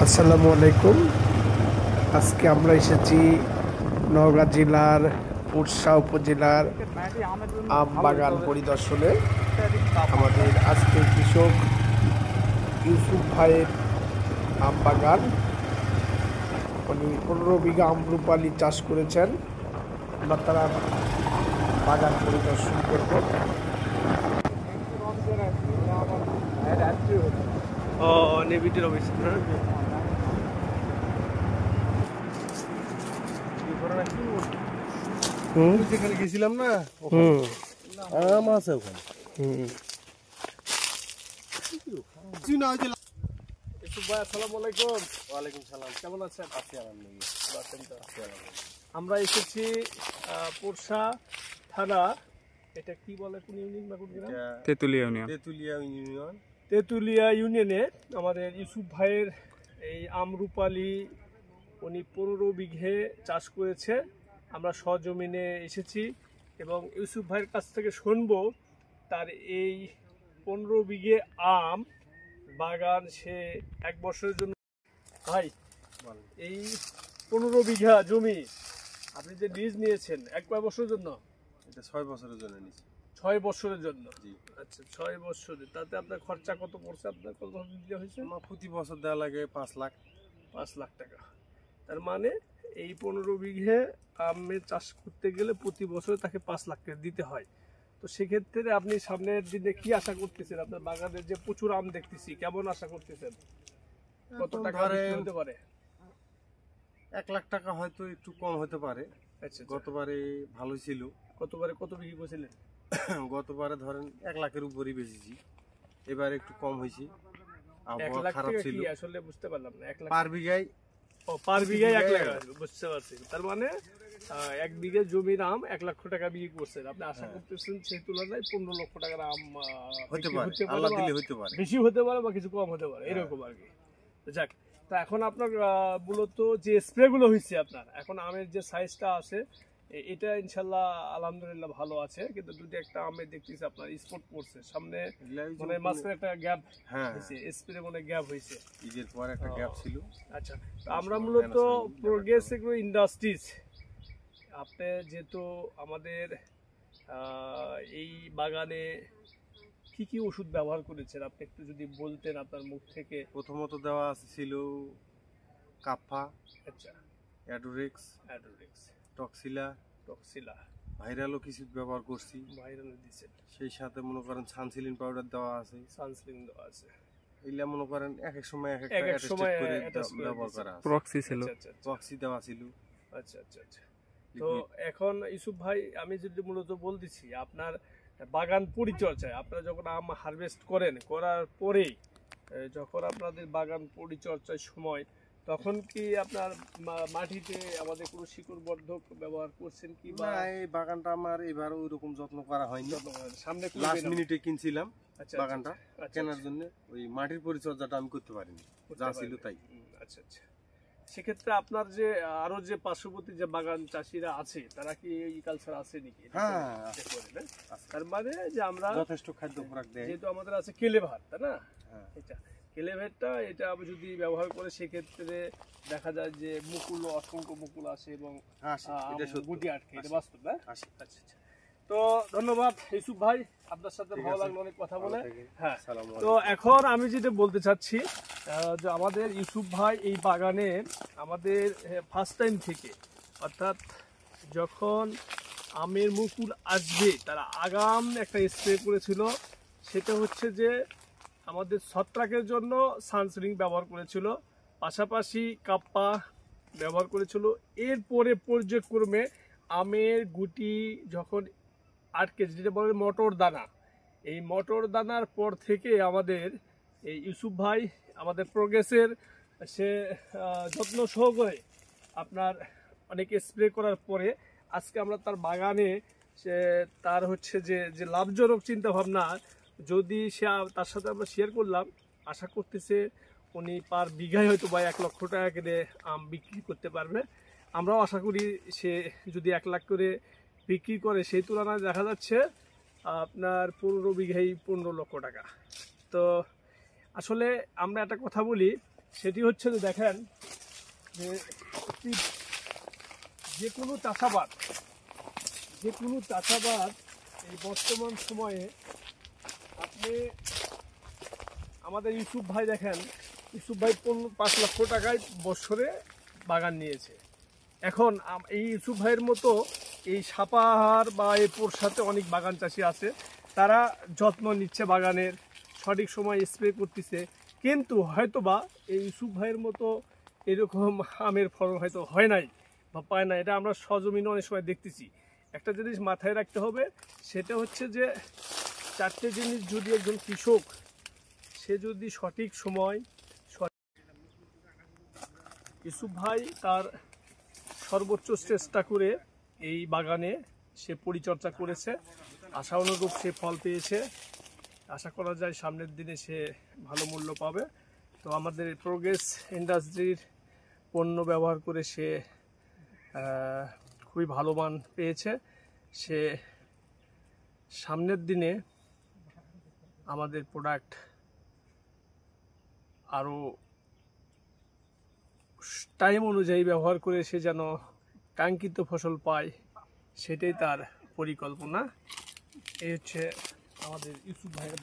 আসসালামু আলাইকুম। আজকে আমরা এসেছি নওগাঁ জেলার উড়সা উপজেলার আম বাগান পরিদর্শনে। আমাদের আজকের কৃষক ইউসুফ ভাইয়ের আম বাগান। উনি 15 বিঘা আম্রপালি চাষ করেছেন। আমরা তারা বাগান পরিদর্শন করব। নেভিটির অফিস যেখানে গেছিলাম না আম আছে ওখানে। ওয়ালাইকুম সালাম। কেমন আছেন? আমরা এসেছি পোরশা থানা, এটা কি বলে, কোন ইউনিয়ন বা কোন গ্রাম? তেতুলিয়া ইউনিয়নে আমাদের ইউসুফ ভাইয়ের এই আমরুপালি উনি 15 বিঘে চাষ করেছে। আমরা সজমিনে এসেছি এবং ইউসুফ ভাইয়ের কাছ থেকে শুনবো তার এই 15 বিঘে আম বাগান সে এক বছরের জন্য। ভাই, এই 15 বিঘা জমি আপনি যে লিজ নিয়েছেন এক কয় বছরের জন্য? এটা 6 বছরের জন্য নিয়েছি। 6 বছরের জন্য? জি। আচ্ছা, 6 বছরে তাতে আপনার খরচা কত পড়ছে? আপনার কত দিতে হয়েছে? আমার প্রতি বছর দেওয়া লাগে 5 লাখ। 5 লাখ টাকা। তার মানে এই 15 বিঘে আমের চাষ করতে গেলে প্রতি বছর তাকে 5 লাখ টাকা দিতে হয়। তো সেক্ষেত্রে আপনি সামনের দিনে কি আশা করতেছেন? আপনার বাগানের যে প্রচুর আম দেখতেছি, কেমন আশা করতেছেন? কত টাকা হতে পারে? 1 লাখ টাকা হয়তো একটু কম হতে পারে। আচ্ছা, গতবারে ভালো ছিল। গতবারে কত বিঘি করেছিলেন? গতবারে ধরেন 1 লাখের উপরই বেশিছি। এবারে একটু কম হয়েছে। 1 আবহাওয়া লাখ খারাপ টাকা ছিল। কি আসলে বুঝতে পারলাম না। 1 লাখ পার বিঘায়? ও, পার বিঘায় 1 লাখ, বুঝতে পারছি। তার মানে 1 বিঘে জমির আম 1 লক্ষ টাকা বিক্রি করছেন। আপনি আশা করতেছেন সেই তুলনায় 15 লক্ষ টাকার আম হতে পারে, আল্লাহ দিলে হতে পারে। বেশি হতে পারে বা কিছু কম হতে পারে, এরকম আর কি। যাক, তা এখন আপনার মূলত যে স্প্রে গুলো হয়েছে আপনার, এখন আমের যে সাইজটা আছে এটা ইনশাল্লাহ আলহামদুলিল্লাহ ভালো আছে, কিন্তু দুটো একটা আমের দেখতেছি আপনার স্পট পড়ছে সামনে, মানে মাঝখানে একটা গ্যাপ হয়েছে, স্প্রে মানে গ্যাপ হয়েছে, ঈদের পর একটা গ্যাপ ছিল। আচ্ছা, আমরা মূলত প্রোগ্রেস এগ্রো ইন্ডাস্ট্রিজ, আপনি যেহেতু আমাদের এই বাগানে কি কি ওষুধ ব্যবহার করেছেন আপনি একটু যদি বলতেন আপনার মুখ থেকে। প্রথমত দেওয়া ছিল কাফা, আচ্ছা, অ্যাডোরেক্স, টক্সিলা, ভাইরালও কিছু ব্যবহার করছি। ভাইরাল দিয়েছেন, সেই সাথে মনে করেন সানসিলিন পাউডার দেওয়া আছে। সানসিলিন দেওয়া আছে। এইলা মনে করেন এক এক সময় এক একটা অ্যাটাস্টেড করে ব্যবহার করা আছে। প্রক্সি ছিল, প্রক্সি দেওয়া ছিল। আচ্ছা আচ্ছা আচ্ছা। তো এখন ইউসুফ ভাই, আমি যদি মূলত বলতেছি আপনার বাগান পরিচর্যায়, আপনারা যখন আম হারভেস্ট করেন, করার পরেই যখন আপনাদের বাগান পরিচর্যার সময়, তখন কি আপনার মাটিতে আমাদের কোনো শিকড় বর্ধক ব্যবহার করছেন কি? না, এই বাগানটা আমার এবার ওই রকম যত্ন করা হয়নি। সামনে লাস্ট মিনিটে কিনছিলাম বাগানটা। কেনার জন্য ওই মাটির পরিচর্যাটা আমি করতে পারিনি, যা ছিল তাই। আচ্ছা আচ্ছা। সেক্ষেত্রে আপনার যে আরো যে পার্শ্ববর্তী যে বাগান চাষিরা আছে, তারা কি এই কালচার আছে নাকি? হ্যাঁ, তার মানে যে আমরা যথেষ্ট খাদ্য খোরাক দেয়, যেহেতু আমাদের আছে কেলেভার, তাই না? এটা কেলেভারটা, এটা যদি ব্যবহার করে সেক্ষেত্রে দেখা যায় যে মুকুল, অসংখ্য মুকুল আসে এবং গুটি আটকে, এটা বাস্তব। আচ্ছা আচ্ছা। তো ধন্যবাদ ইউসুফ ভাই, আপনার সাথে ভালো লাগলো অনেক কথা বলে। হ্যাঁ, তো এখন আমি যেটা বলতে চাচ্ছি যে আমাদের ইউসুফ ভাই এই বাগানে আমাদের ফার্স্ট টাইম থেকে, অর্থাৎ যখন আমের মুকুল আসবে তারা আগাম একটা স্প্রে করেছিল, সেটা হচ্ছে যে আমাদের ছত্রাকের জন্য সানসিলিন ব্যবহার করেছিল, পাশাপাশি কাপ্পা ব্যবহার করেছিল। এরপরে পর্যায়ক্রমে আমের গুটি যখন আটকে, যেটা বলে মটর দানা, এই মটর দানার পর থেকে আমাদের এই ইউসুফ ভাই আমাদের প্রোগ্রেসের সে যত্ন সহকারে আপনার অনেক স্প্রে করার পরে আজকে আমরা তার বাগানে সে তার হচ্ছে যে লাভজনক চিন্তা ভাবনা, যদি সে তার সাথে আমরা শেয়ার করলাম, আশা করতেছে উনি পার বিঘায় হয়তো বা 1 লক্ষ টাকা করে আম বিক্রি করতে পারবে। আমরাও আশা করি সে যদি 1 লাখ করে বিক্রি করে, সেই তুলনায় দেখা যাচ্ছে আপনার 15 বিঘায় 15 লক্ষ টাকা। তো আসলে আমরা একটা কথা বলি, সেটি হচ্ছে যে দেখেন যে যে কোনো চাষাবাদ এই বর্তমান সময়ে আপনি আমাদের ইউসুফ ভাই দেখেন, ইউসুফ ভাই 5 লক্ষ টাকায় বছরে বাগান নিয়েছে। এখন এই ইউসুফ ভাইয়ের মতো এই সাপাহার বা এই পোরসাতে অনেক বাগান চাষি আছে, তারা যত্ন নিচ্ছে বাগানের, সঠিক সময় স্প্রে করতেছে, কিন্তু হয়তোবা এই ইউসুফ ভাইয়ের মতো এরকম আমের ফলন হয়তো হয় নাই বা পায় না। এটা আমরা সজমিনে অনেক সময় দেখতেছি। একটা জিনিস মাথায় রাখতে হবে, সেটা হচ্ছে যে 4টে জিনিস যদি একজন কৃষক সে যদি সঠিক সময়, ইউসুফ ভাই তার সর্বোচ্চ চেষ্টা করে এই বাগানে সে পরিচর্যা করেছে, আশা অনুরূপ সে ফল পেয়েছে। আশা করা যায় সামনের দিনে সে ভালো মূল্য পাবে। তো আমাদের প্রোগ্রেস ইন্ডাস্ট্রির পণ্য ব্যবহার করে সে খুবই ভালো মান পেয়েছে। সে সামনের দিনে আমাদের প্রোডাক্ট আরও টাইম অনুযায়ী ব্যবহার করে সে যেন কাঙ্ক্ষিত ফসল পায়, সেটাই তার পরিকল্পনা। এই হচ্ছে আমাদের ইউসুফ ভাইয়ের